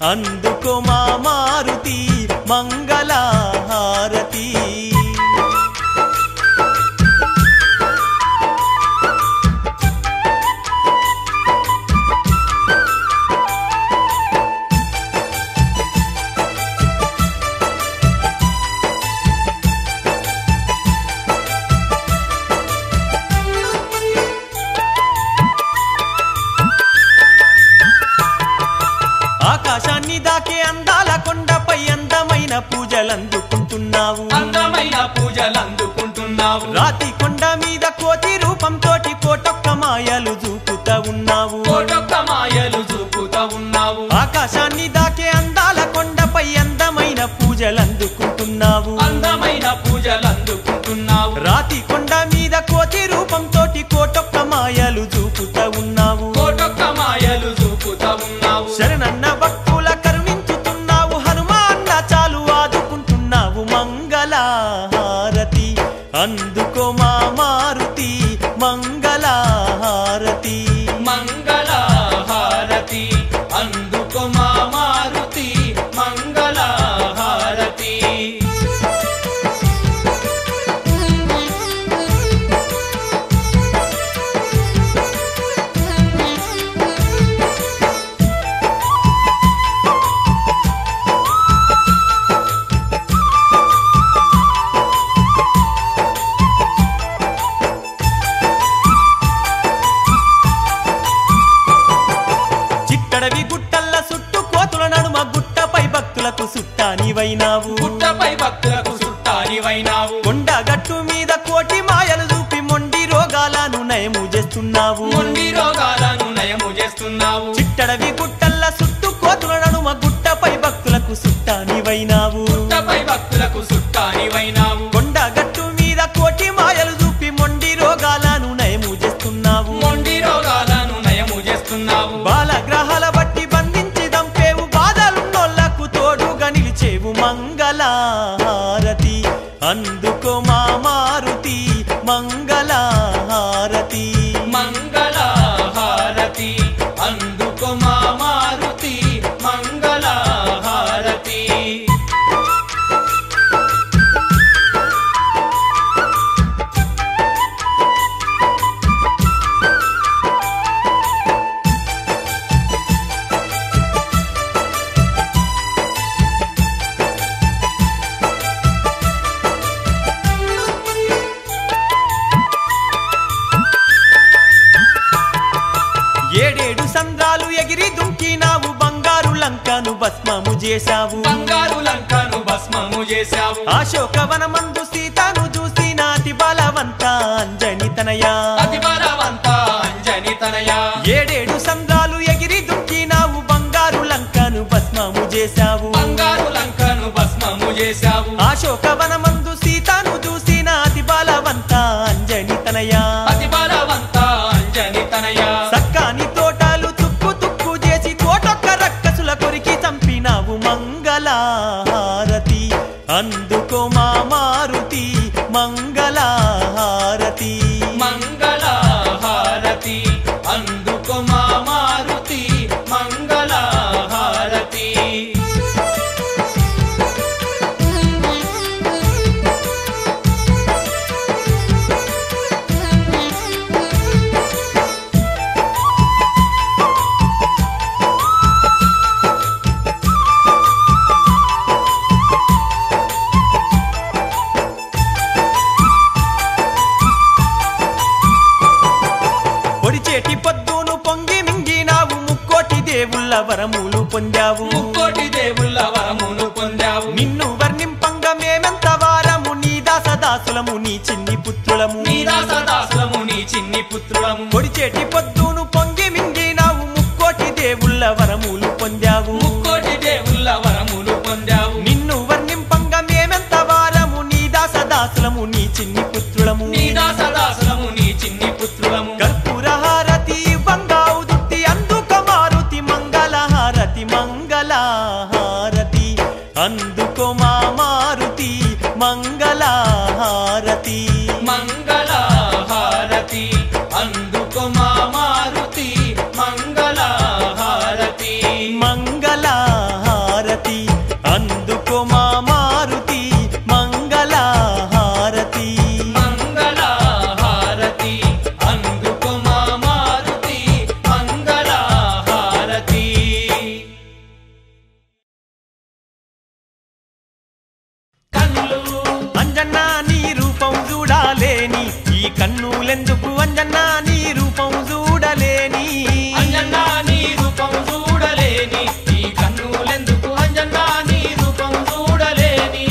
అందుకో మా మారుతి మంగళహారతి ఆకాశాన్ని దాకే అందాల కొండపై అందమైన పూజలందుకుంటున్నావు రాతి కొండ మీద కోటి రూపంతోటి కోటొక్క మాయలు చూపుతా ఉన్నావు ఆకాశాన్ని దాకే అందాల కొండపై అందమైన పూజలందుకుంటున్నావు రాతి కొండ మీద కోటి రూపంతోటి కోటొక్క మాయలు చూపుతా ఉన్నావు శరణన్న భక్తుల కరుణించుతున్నావు హనుమాన్న చాలు ఆదుకుంటున్నావు మంగళహారతి అందుకో మా మారుతి మంగళహారతి అందుకో మా మారుతి మంగళహారతి చిట్టడవి గుట్టల్ల చుట్టూ కోతుల నడుమ గుట్టపై భక్తులకు సుట్టానివైనావు కొండ గట్టు మీద కోటి మాయలు చూపి మొండి రోగాలను నయము చేస్తున్నావు చిట్టడవి గుట్టల్ల చుట్టూ కోతుల నడుమ గుట్టపై భక్తులకు సుట్టానివైనావు కొండ గట్టు మీద కోటి మాయలు చూపి మొండి రోగాలను నయము చేస్తున్నావు బాలగ్రహాల బట్టి బంధించి దంపేవు బాధలున్నోళ్లకు తోడుగా నిలిచేవు మంగళహారతి అందుకో మా మారుతి మంగళహారతి అందుకో మా మారుతి మంగళహారతి ఏడేడు సంద్రాలు ఎగిరి దుంకినావు బంగారు లంకను భస్మము చేశావు అశోకవనమందు సీతను చూసిన అతి బలవంత అంజని తనయా ఏడేడు సంద్రాలు ఎగిరి దుంకినావు బంగారు లంకను భస్మము చేశావు అశోకవనమందు సీతను చూసిన అతి బలవంత అంజని తనయా సక్కాని తోటలు తుక్కు చేసి కోటొక్క రక్కసుల కొరికి చంపినావు మంగళహారతి అందుకో మా మారుతి మంగళహారతి అందుకో మా మారుతి మంగళహారతి పొడిచేటి పొద్దును పొంగి మింగినావు ముక్కోటి దేవుళ్ళ వరములు పొందావు నిన్ను వర్ణింపంగ మేమెంత వారము నీ దాసదాసులము నీ చిన్ని పుత్రులము పొడిచేటి పొద్దును పొంగి మింగినావు ముక్కోటి దేవుళ్ళ వరములు పొందావు నిన్ను వర్ణింపంగ మేమెంత వారము నీ దాసదాసులము నీ చిన్ని పుత్రులము కర్పూరహారతి బంగావు దుట్టి అందుక మారుతి మంగళహారతి అందుకో మా మారుతి మంగళహారతి అందుకో మా మారుతి మంగళహారతి ఈ కన్నులెందుకు అంజన్నా నీ రూపం చూడలేని అంజన్నా నీ రూపం చూడలేని ఈ కన్నులెందుకు అంజన్నా నీ రూపం చూడలేని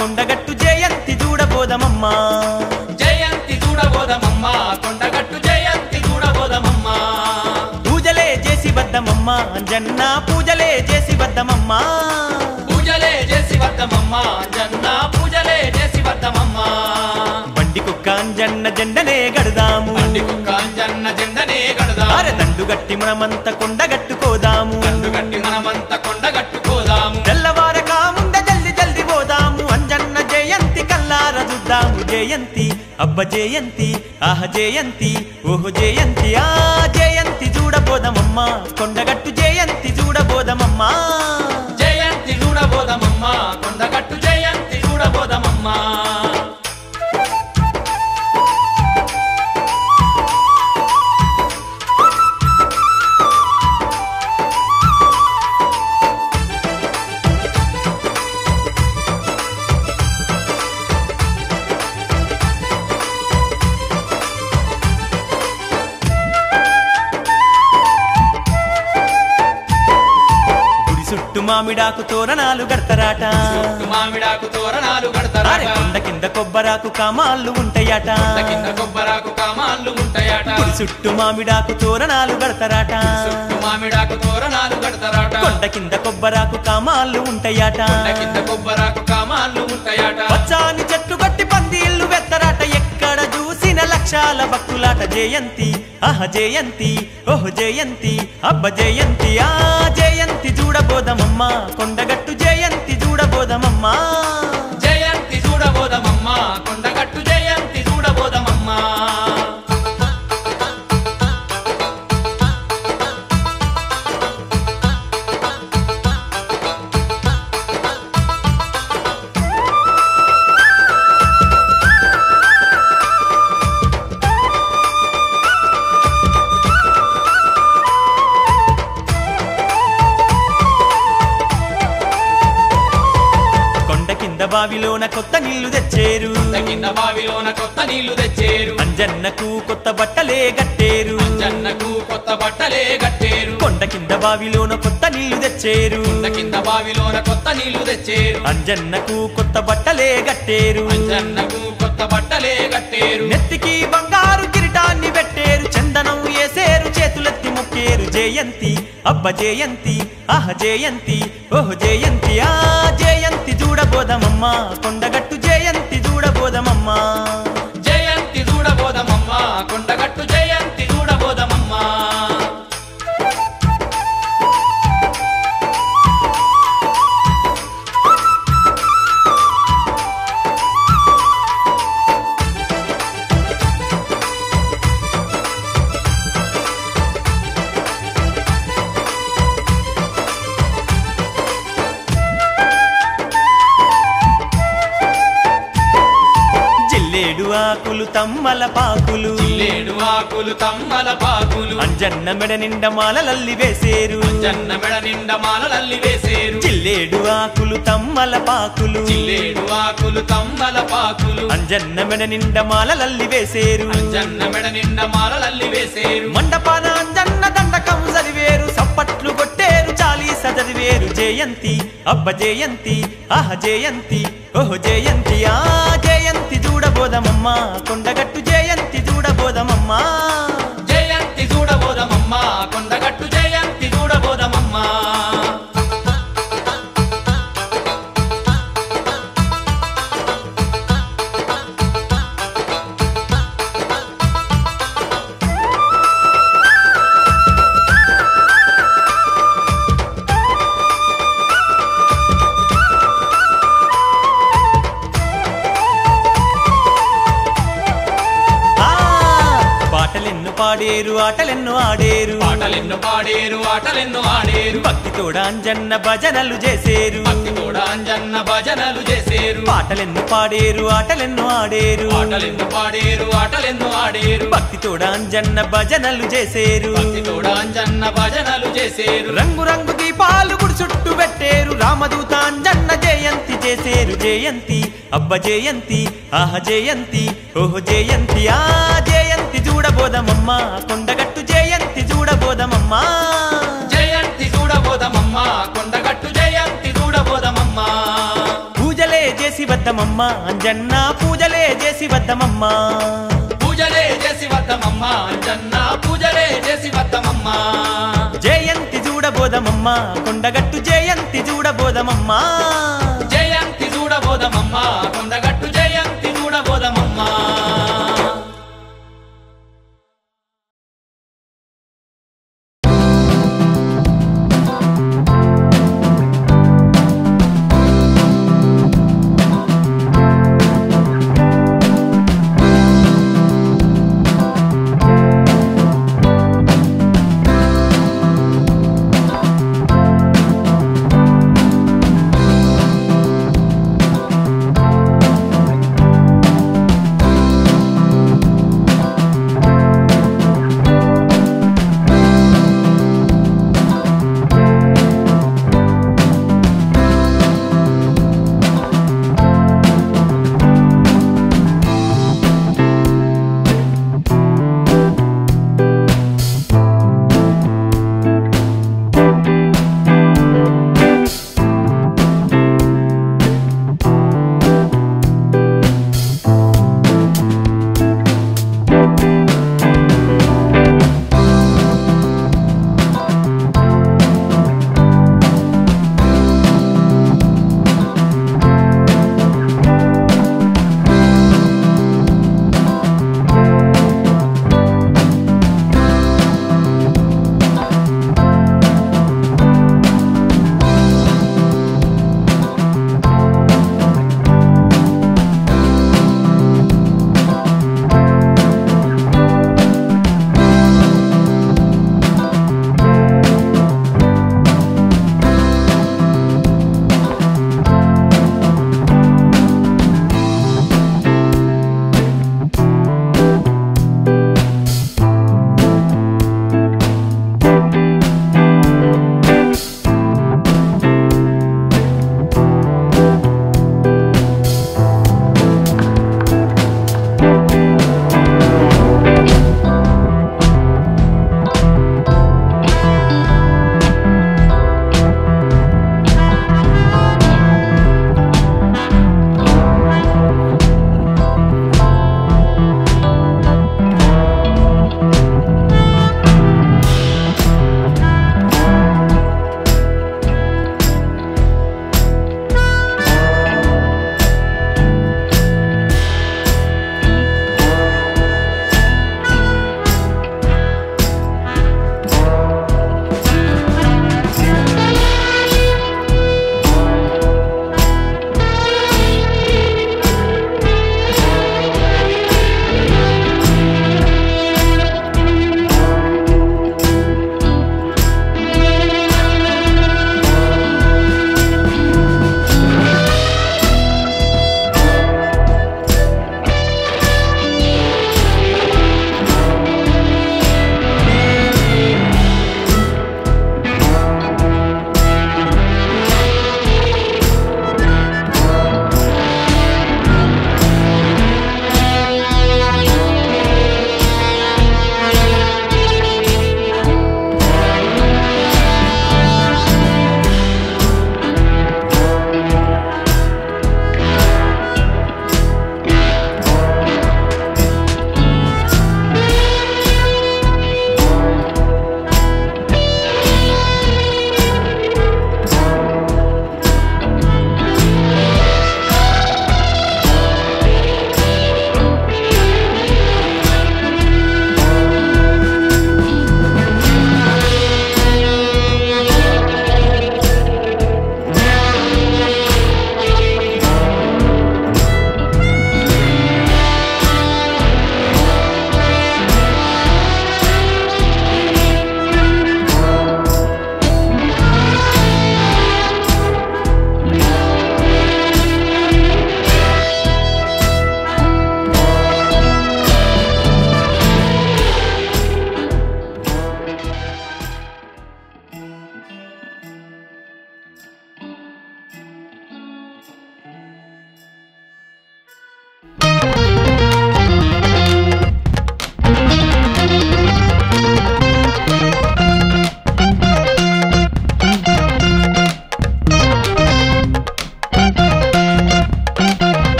కొండగట్టు జయంతి చూడబోదమమ్మ జయంతి చూడబోదమమ్మ కొండగట్టు జయంతి చూడబోదమమ్మ పూజలే చేసి వద్దమమ్మ అంజన్న పూజలే చేసి వద్దమమ్మ పూజలే చేసి వద్దమమ్మ అంజన్న పూజలే చేసి వద్దమమ్మ బండి కుక్క అంజన్న జెండనే గడదాము బండి కుక్క అంజన్న జెండనే గడదాము అరే దండు గట్టి మనమంత కొండగట్టుకోదాము దండు గట్టి మనమంత కొండగట్టుకోదాము తెల్లవారక ముంద జల్ది జల్ది పోదాము అంజన్న జయంతి కల్లార చూద్దాము జయంతి అబ్బ జయంతి ఆహ జయంతి ఓహో జయంతి ఆ జయంతి చూడబోదమమ్మ కొండగట్టు జయంతి చూడబోదమమ్మ జయంతి చూడబోదమమ్మ కొండగట్టు జయంతి చూడబోదమమ్మ చుట్టు మామిడాకు తోరణాలు గడతారాట చుట్టు మామిడాకు తోరణాలు గడతారాట కొండ కింద కొబ్బరాకు కామాళ్ళు ఉంటాయట కొండ కింద కొబ్బరాకు కామాళ్ళు ఉంటాయట చుట్టు మామిడాకు తోరణాలు గడతారాట చుట్టు మామిడాకు తోరణాలు గడతారాట కొండ కింద కొబ్బరాకు కామాళ్ళు ఉంటాయట కొండ కింద కొబ్బరాకు కామాళ్ళు ఉంటాయట పచ్చాని చెట్టు గట్టి పందిళ్ళు వెత్తరాట ఎక్కడ చూసిన లక్షాల భక్తులాట జయంతి ఆహ జయంతి ఓహో జయంతి అబ్బ జయంతి ఆ జయంతి చూడబోదమమ్మ కొండగట్టు జయంతి చూడబోదమమ్మ జయంతి చూడబోదమమ్మ కొండగట్టు జయంతి చూడబోదమమ్మ బావిలోన కొత్త నీళ్లు తెచ్చేరు కింద బావిలోన కొత్త నీళ్లు తెచ్చేరు అంజన్నకు కొత్త బట్టలే గట్టేరు అంజన్నకు కొత్త బట్టలే గట్టేరు కొండ కింద బావిలోన కొత్త నీళ్లు తెచ్చేరు కింద బావిలోన కొత్త నీళ్లు తెచ్చేరు అంజన్నకు కొత్త బట్టలే గట్టేరు అంజన్నకు కొత్త బట్టలే గట్టేరు నెత్తికి బంగారు కిరీటాన్ని పెట్టేరు చందనం వేసేరు చేతులెత్తి మొక్కేరు జయంతి అబ్బ జయంతి ఆహ జయంతి ఓహో జయంతి ఆ జయంతి చూడబోదమమ్మ కొండగట్టు జయంతి చూడబోదమమ్మ జయంతి చూడబోదమమ్మ కొండగట్టు జయంతి చూడబోదమమ్మ జిల్లేడు ఆకులు తమ్మల పాకులు జిల్లేడు ఆకులు తమ్మల పాకులు అంజన్న మెడ నిండా మాలలల్లి వేసేరు అంజన్న మెడ నిండా మాలలల్లి వేసేరు జిల్లేడు ఆకులు తమ్మల పాకులు జిల్లేడు ఆకులు తమ్మల పాకులు అంజన్న మెడ నిండా మాలలల్లి వేసేరు అంజన్న మెడ నిండా మాలలల్లి వేసేరు మండపాన అంజన్న దండకం చదివేరు సప్పట్లు కొట్టేరు చాలీస చదివేరు జయంతి అబ్బ జయంతి ఆహ జయంతి ఓహో జయంతి ఆ జయంతి చూడబోదమమ్మ కొండగట్టు జయంతి చూడబోదమమ్మ జయంతి చూడబోదమమ్మ కొండగట్టు జయంతి చూడబోదమమ్మ పాడేరు ఆటలెన్నో ఆడేరు పాటలెన్నో పాడేరు ఆటలెన్నో ఆడేరు భక్తితోడ అంజన్న భజనలు చేసేరు భక్తితోడ అంజన్న భజనలు చేసేరు పాటలెన్నో పాడేరు ఆటలెన్నో ఆడేరు పాటలెన్నో పాడేరు ఆటలెన్నో ఆడేరు భక్తితోడ అంజన్న భజనలు చేసేరు భక్తితోడ అంజన్న భజనలు చేసేరు రంగు రంగు దీపాలు గుడి చుట్టూ పెట్టేరు రామదూత అంజన్న జయంతి చేసేరు జయంతి అబ్బ జయంతి ఆహ జయంతి ఓహో జయంతి ఆ జయంతి చూడబోదమమ్మ కొండగట్టు జయంతి చూడబోదమమ్మ జయంతి చూడబోదమమ్మ కొండగట్టు జయంతి చూడబోదమమ్మ పూజలే చేసి వద్దమమ్మ అంజన్న పూజలే చేసి వద్దమమ్మ పూజలే చేసి వద్దమమ్మ అంజన్న పూజలే చేసి వద్దమమ్మ జయంతి చూడబోదమమ్మ కొండగట్టు జయంతి చూడబోదమమ్మ జయంతి చూడబోదమమ్మ కొండగట్టు జయంతి చూడబోదమమ్మ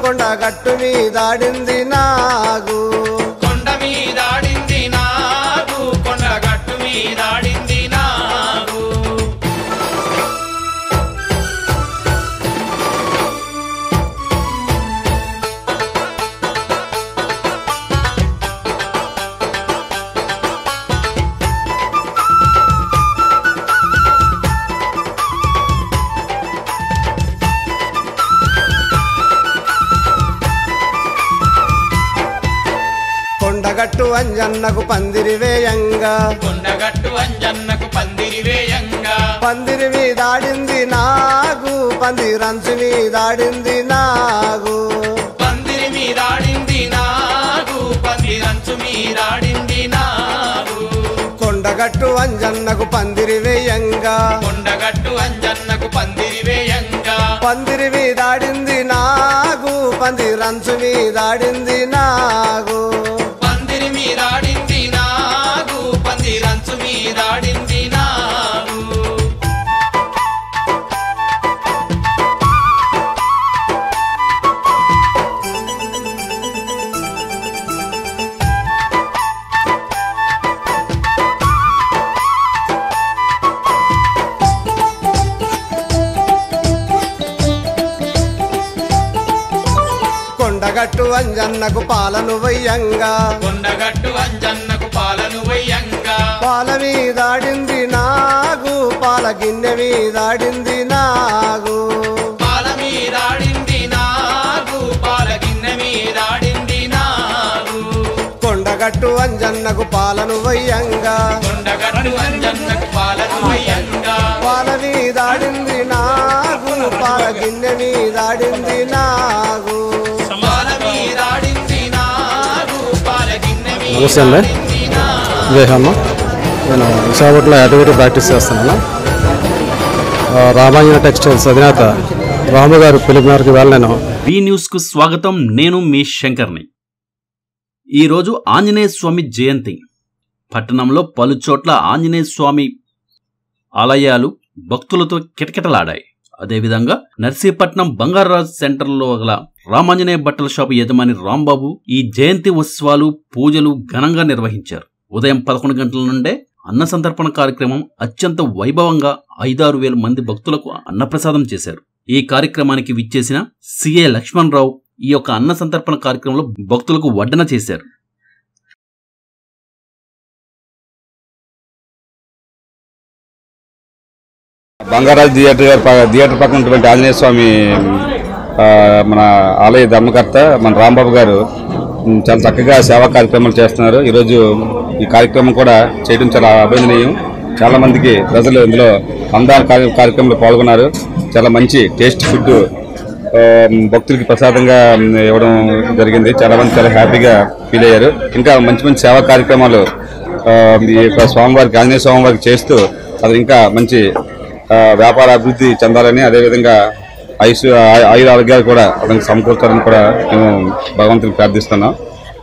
కొండగట్టు మీదాడింది నాగు కొండ మీదాడింది నాగు కొండగట్టు మీదాడింది నాగు కొండగట్టు అంజన్నకు పందిరి వేయంగా కొండగట్టు అంజన్నకు పందిరి వేయంగా పందిరి మీదాడింది నాగు పందిరంచు మీదాడింది నాగు పందిరి మీదాడింది నాగు పందిరంచు మీదాడింది నాగు కొండగట్టు అంజన్నకు పందిరి వేయంగా కొండగట్టు అంజన్నకు పందిరి వేయంగా పందిరి మీదాడింది నాగు పందిరంచు మీదాడింది నాగు పందిరి మీదాడింది నాగు పందిరంచు మీదాడింది నాగు కొండగట్టు అంజన్నకు పాలను వయ్యంగా కొండగట్టు అంజన్నకు పాలను వయ్యంగా పాల మీదాడింది నాగు పాల గిన్నె మీదాడింది నాగు పాల మీదాడింది నాగు పాల గిన్నె మీదాడింది నాగు కొండగట్టు అంజన్నకు పాలను వయ్యంగా కొండగట్టు అంజన్నకు పాలను వయ్యంగా పాల మీదాడింది నాగు పాల గిన్నె మీదాడింది నాగు పాల మీదాడింది నాగు పాల గిన్నె నమస్తే అండి మీదాడింది నాగు వివేకమ్మ నేను విశాఖపట్నంలో యాటవేరి ప్రాక్టీస్ చేస్తున్నాను రామాంజన టెక్స్టైల్స్ అధినేత రాము గారు పిలుపు మేరకు వేళ నేను బి న్యూస్కు స్వాగతం. నేను మీ శంకర్ని. ఈరోజు ఆంజనేయ స్వామి జయంతి. పట్టణంలో పలు చోట్ల ఆంజనేయ స్వామి ఆలయాలు భక్తులతో కిటకిటలాడాయి. అదేవిధంగా నర్సీపట్నం బంగారాజ్ సెంటర్లో గల రామాంజనేయ బట్టల షాపు యజమాని రాంబాబు ఈ జయంతి ఉత్సవాలు పూజలు ఘనంగా నిర్వహించారు. ఉదయం 11 గంటల నుండే అన్న సంతర్పణ కార్యక్రమం అత్యంత వైభవంగా 5-6 వేల మంది భక్తులకు అన్నప్రసాదం చేశారు. ఈ కార్యక్రమానికి విచ్చేసిన సిఏ లక్ష్మణరావు ఈ యొక్క అన్న సంతర్పణ కార్యక్రమంలో భక్తులకు వడ్డన చేశారు. బంగారాజ్ థియేటర్ పక్కన ఉన్నటువంటి ఆంజనేయ స్వామి మన ఆలయ ధర్మకర్త మన రాంబాబు గారు చాలా చక్కగా సేవా కార్యక్రమాలు చేస్తున్నారు. ఈరోజు ఈ కార్యక్రమం కూడా చేయడం చాలా అభినందనీయం. చాలా మందికి ప్రజలు ఇందులో అన్నదాన కార్యక్రమంలో పాల్గొన్నారు. చాలా మంచి టేస్ట్ ఫుడ్ భక్తులకి ప్రసాదంగా ఇవ్వడం జరిగింది. చాలా మంది చాలా హ్యాపీగా ఫీల్ అయ్యారు. ఇంకా మంచి మంచి సేవా కార్యక్రమాలు ఈ యొక్క స్వామివారికి ఆంజనేయ స్వామివారికి చేస్తూ అది ఇంకా మంచి వ్యాపార అభివృద్ధి చెందాలని, అదేవిధంగా ఆయుర ఆరోగ్యాలు కూడా అతనికి సమకూర్చాలని కూడా మేము భగవంతుని ప్రార్థిస్తున్నాం.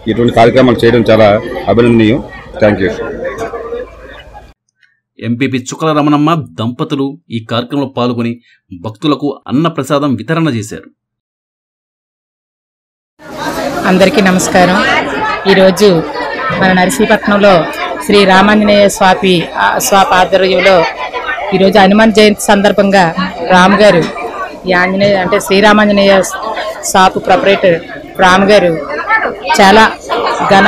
ఇటువంటి కార్యక్రమాలు చేయడం చాలా అభినందనీయం. Thank you. ఎంపీపీ చుక్కల రమణమ్మ దంపతులు ఈ కార్యక్రమంలో పాల్గొని భక్తులకు అన్న ప్రసాదం వితరణ చేశారు. అందరికీ నమస్కారం. ఈరోజు మన నర్సీపట్నంలో శ్రీ రామాంజనేయ స్వామి ఆధ్వర్యంలో ఈరోజు హనుమాన్ జయంతి సందర్భంగా రామ్ గారు ఈ ఆంజనేయ అంటే శ్రీరామాంజనేయ షాపు ప్రొపరేటర్ రామ్ గారు చాలా ఘన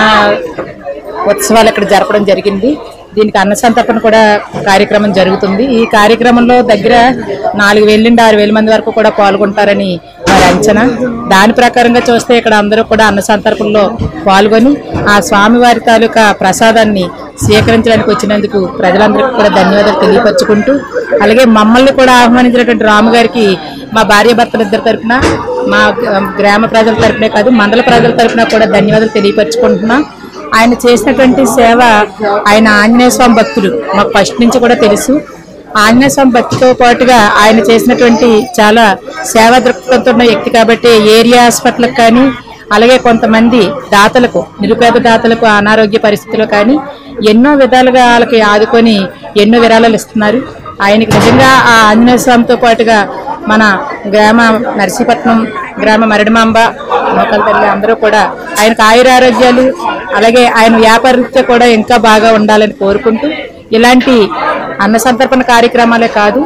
ఉత్సవాలు ఇక్కడ జరపడం జరిగింది. దీనికి అన్న సంతర్పణ కూడా కార్యక్రమం జరుగుతుంది. ఈ కార్యక్రమంలో దగ్గర 4,000 నుండి 6,000 మంది వరకు కూడా పాల్గొంటారని వారి అంచనా. దాని ప్రకారంగా చూస్తే ఇక్కడ అందరూ కూడా అన్న సంతర్పణలో పాల్గొని ఆ స్వామివారి తాలూకా ప్రసాదాన్ని స్వీకరించడానికి వచ్చినందుకు ప్రజలందరికీ కూడా ధన్యవాదాలు తెలియపరచుకుంటూ, అలాగే మమ్మల్ని కూడా ఆహ్వానించినటువంటి రాము గారికి మా భార్యాభర్తలిద్దరి తరఫున, మా గ్రామ ప్రజల తరఫునే కాదు మండల ప్రజల తరఫున కూడా ధన్యవాదాలు తెలియపరచుకుంటున్నాం. ఆయన చేసినటువంటి సేవ, ఆయన ఆంజనేయ స్వామి భక్తులు మాకు ఫస్ట్ నుంచి కూడా తెలుసు. ఆంజనేయ స్వామి భక్తితో పాటుగా ఆయన చేసినటువంటి చాలా సేవా దృక్పథంతో ఉన్న వ్యక్తి కాబట్టి ఏరియా హాస్పిటల్కి కానీ, అలాగే కొంతమంది దాతలకు, నిరుపేద దాతలకు అనారోగ్య పరిస్థితుల్లో కానీ ఎన్నో విధాలుగా వాళ్ళకి ఆదుకొని ఎన్నో విరాళాలు ఇస్తున్నారు. ఆయనకి నిజంగా ఆ ఆంజనేయ స్వామితో పాటుగా మన గ్రామ నర్సీపట్నం గ్రామ మరడిమాంబ నూకల తల్లి అందరూ కూడా ఆయనకు ఆయురారోగ్యాలు అలాగే ఆయన వ్యాపారరీత్యా కూడా ఇంకా బాగా ఉండాలని కోరుకుంటూ ఇలాంటి అన్న సంతర్పణ కార్యక్రమాలే కాదు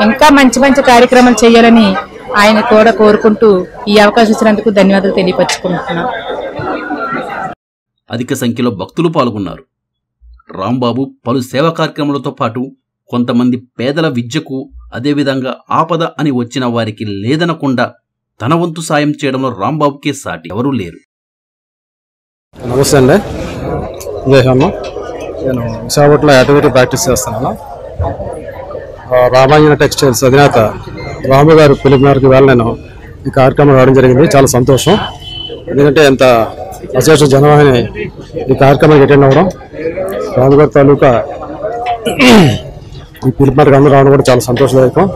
ఇంకా మంచి మంచి కార్యక్రమాలు చేయాలని ఆయన కూడా కోరుకుంటూ ఈ అవకాశం ఇచ్చినందుకు ధన్యవాదాలు తెలియపరుచుకుంటున్నాను. అధిక సంఖ్యలో భక్తులు పాల్గొన్నారు. రాంబాబు పలు సేవా కార్యక్రమాలతో పాటు కొంతమంది పేదల విద్యకు అదేవిధంగా ఆపద అని వచ్చిన వారికి లేదనకుండా తన వంతు సాయం చేయడంలో రాంబాబుకే సాటి ఎవరూ లేరు. నమస్తే అండి, జయహమ్మ. నేను విశాఖపట్నంలో యాక్టివిటీ ప్రాక్టీస్ చేస్తున్నాను. రామాంజన టెక్స్టైల్స్ అధినేత రాము గారు పిలుపు మేరకు వేళ నేను ఈ కార్యక్రమం రావడం జరిగింది. చాలా సంతోషం, ఎందుకంటే ఎంత అశేష జనవాహిని ఈ కార్యక్రమానికి అటెండ్ అవ్వడం, రాము గారి తాలూకా ఈ పిలుపు మేరకు అందరూ రావడం కూడా చాలా సంతోషదాయకం.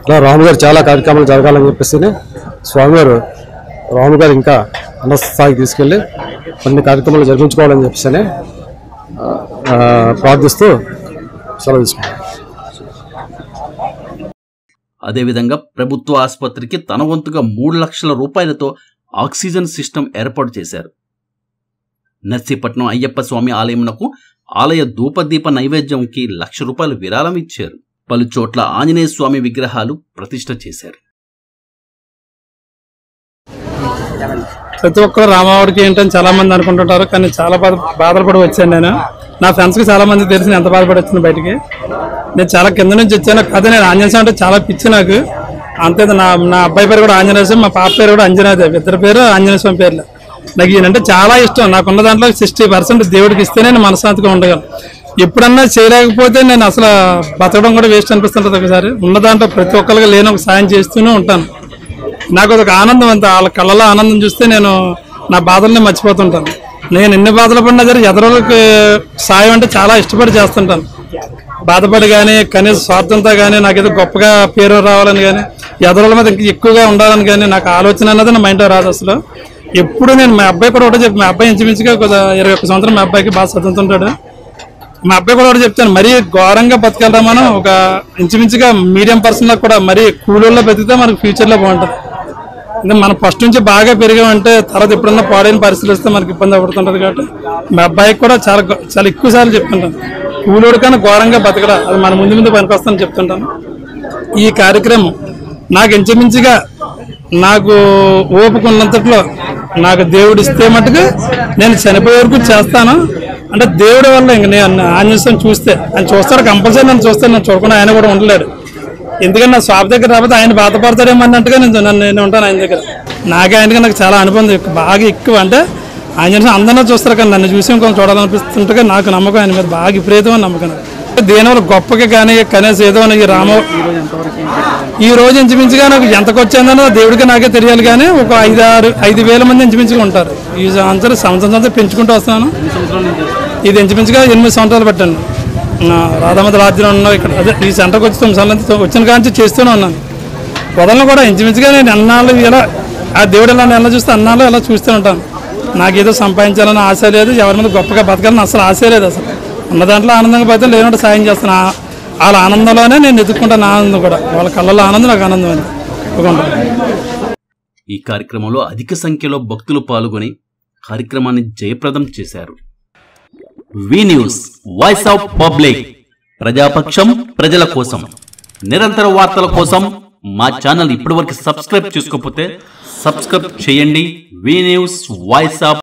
అలా రాము గారు చాలా కార్యక్రమాలు జరగాలని చెప్పేసి స్వామివారు రాము గారు ఇంకా ఉన్నత స్థాయికి తీసుకెళ్ళి కొన్ని కార్యక్రమాలు జరిపించుకోవాలని చెప్పేసి ప్రార్థిస్తూ సెలవు తీసుకున్నాను. అదేవిధంగా ప్రభుత్వ ఆసుపత్రికి తన వంతుగా 3 లక్షల రూపాయలతో ఆక్సిజన్ సిస్టమ్ ఏర్పాటు చేశారు. నర్సీపట్నం అయ్యప్ప స్వామి ఆలయంనకు ఆలయ ధూపదీప నైవేద్యంకి 1 లక్ష రూపాయలు విరాళం ఇచ్చారు. పలు చోట్ల ఆంజనేయ స్వామి విగ్రహాలు ప్రతిష్ఠ చేశారు. ప్రతి ఒక్కరు రామావాడికి ఏంటని చాలా మంది అనుకుంటుంటారు, కానీ చాలా బాధపడి వచ్చాను. నేను నా ఫ్రెండ్స్కి చాలా మంది తెలిసి ఎంత బాధపడి వచ్చాను బయటికి. నేను చాలా కింద నుంచి వచ్చాను. కథ నేను ఆంజనేయ స్వామి అంటే చాలా పిచ్చి నాకు. అంతే, నా అబ్బాయి పేరు కూడా ఆంజనేయ స్వామి, మా పాప పేరు కూడా అంజనాదేవి, ఇద్దరు పేరు ఆంజనేయ స్వామి పేర్లు. నాకు ఈయనంటే చాలా ఇష్టం. నాకున్న దాంట్లో 60% దేవుడికి ఇస్తే నేను మనశ్శాంతిగా ఉండగలను. ఎప్పుడన్నా చేయలేకపోతే నేను అసలు బతకడం కూడా వేస్ట్ అనిపిస్తుంటుంది. ఒకసారి ఉన్న దాంట్లో ప్రతి ఒక్కరికి లేని ఒక సాయం చేస్తూనే ఉంటాను. నాకు ఒక ఆనందం, అంత వాళ్ళ కళ్ళలో ఆనందం చూస్తే నేను నా బాధల్ని మర్చిపోతుంటాను. నేను ఎన్ని బాధలు పడినా సరే ఎదరోళ్ళకి సాయం అంటే చాలా ఇష్టపడి చేస్తుంటాను. బాధపడి కానీ కనీసం స్వార్థంతో కానీ నాకేదో గొప్పగా పేరు రావాలని కానీ ఎదరోళ్ళ మీద ఇంకా ఎక్కువగా ఉండాలని కానీ నాకు ఆలోచన అన్నది నా మైండ్లో రాదు అసలు. ఎప్పుడు నేను మా అబ్బాయి కూడా ఒకటే చెప్పి, మా అబ్బాయి ఇంచుమించుగా 21 సంవత్సరం మా అబ్బాయికి బాగా చదువుతుంటాడు. మా అబ్బాయి కూడా ఒకటి చెప్తాను, మరీ ఘోరంగా బతికెళ్దాం మనం. ఒక ఇంచుమించుగా మీడియం పర్సన్లో కూడా మరీ కూలీల్లో బతికితే మనకు ఫ్యూచర్లో బాగుంటుంది. అంటే మనం ఫస్ట్ నుంచి బాగా పెరిగామంటే తర్వాత ఎప్పుడన్నా పాడైన పరిస్థితులు వస్తే మనకి ఇబ్బంది పడుతుంటుంది. కాబట్టి మా అబ్బాయికి కూడా చాలా ఎక్కువ సార్లు చెప్తుంటాను, కూలోడు కన్నా ఘోరంగా బతకరా, అది మన ముందు పనికొస్తానని చెప్తుంటాను. ఈ కార్యక్రమం నాకు ఇంచుమించుగా నాకు ఓపుకున్నంతట్లో నాకు దేవుడు ఇస్తే మటుకు నేను చనిపోయే వరకు చేస్తాను. అంటే దేవుడి వల్ల ఇంక నేను ఆంజనేయ స్వామిని చూస్తే ఆయన చూస్తాడు, కంపల్సరీ నన్ను చూస్తాను. నేను చూడకుండా ఆయన కూడా ఉండలేడు. ఎందుకంటే నా స్వామి దగ్గర రాకపోతే ఆయన బాధపడతాడేమో అన్నట్టుగా నేను ఉంటాను ఆయన దగ్గర. నాకు చాలా అనుబంధం బాగా ఎక్కువ. అంటే ఆంజనేయ అందరినీ చూస్తారు, కానీ నన్ను చూసి ఇంకొంచెం చూడాలనిపిస్తుంటే నాకు నమ్మకం ఆయన మీద బాగా విపరీతమైన నమ్మకం. దేనివల్ల గొప్పగా కానీ కనీసం ఏదో ఈ రోజు ఇంచుమించుగా నాకు ఎంతకు వచ్చిందనో దేవుడికి నాకే తెలియాలి, కానీ ఒక 5,000 మంది ఇంచుమించుగా ఉంటారు. ఈ సంవత్సరం పెంచుకుంటూ వస్తున్నాను. ఇది ఇంచుమించుగా 8 సంవత్సరాలు పెట్టండి. రాధామతి రాజ్యం ఉన్నావు ఇక్కడ. అదే ఈ సెంటర్కి వచ్చి 9 సంవత్సరాలు వచ్చిన కాంచి చేస్తూనే ఉన్నాను. వదలను కూడా ఇంచుమించుగా నేను అన్నాళ్ళు ఇలా ఆ దేవుడు ఎలా చూస్తే అన్నాళ్ళు ఎలా చూస్తూ ఉంటాను. నాకేదో సంపాదించాలని ఆశ లేదు, ఎవరి మీద గొప్పగా బతకాలని అసలు ఆశ లేదు. అసలు ఉన్న దాంట్లో ఆనందంగా పోతే లేనట్టు సాయం చేస్తాను. వాళ్ళ ఆనందంలోనే నేను ఎదుర్కొంటాను. ఆనందం కూడా వాళ్ళ కళ్ళలో ఆనందం, నాకు ఆనందం అని ఈ కార్యక్రమంలో అధిక సంఖ్యలో భక్తులు పాల్గొని కార్యక్రమాన్ని జయప్రదం చేశారు. V news, voice of public, ప్రజాపక్షం, ప్రజల కోసం. నిరంతర వార్తల కోసం మా ఛానల్ ఇప్పటివరకు సబ్స్క్రైబ్ చేసుకోకపోతే సబ్స్క్రైబ్ చేయండి. వి న్యూస్, వాయిస్ ఆఫ్